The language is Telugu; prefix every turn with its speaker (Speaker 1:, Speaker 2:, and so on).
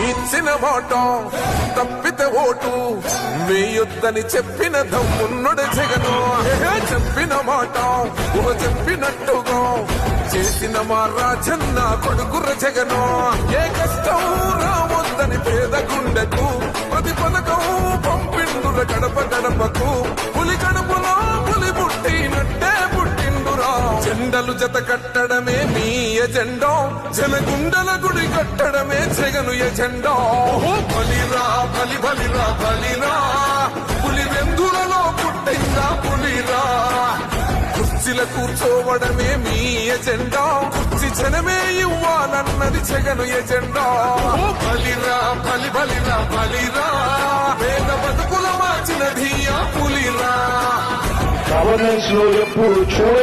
Speaker 1: ఇచ్చిన మాట తప్పితే ఓటు వేయొద్దని చెప్పిన దమ్మున్నడు జగను. చెప్పిన మాట చెప్పినట్టుగా చేసిన మా రాజన్న కొడుకుర జగను. ఏ కష్టం రావద్దని పేద గుండెకు ప్రతి పథకం పంపిండుర గడప గడపకు. పులి కడుపులో పులి పుట్టినట్టే పుట్టిండురా. జెండలు జత కట్టడమే మీ ఎజెండా, జనగుండల గుడి కట్టడమే జగను ఎజెండా. బలిరా బలి బలిరా బలిరా, పులి వెందులలో పుట్టిందా పులిరా. కుర్చీల కూర్చోవడమే మీ ఎజెండా, కుర్చీ జనమే ఇవ్వాలన్నది జగను ఎజెండా. బలిరా బలి బలిరా బలిరా, పేద బతుకుల మార్చినది ఆ పులిరా.
Speaker 2: గవర్నెన్స్ లో ఎప్పుడు చూడ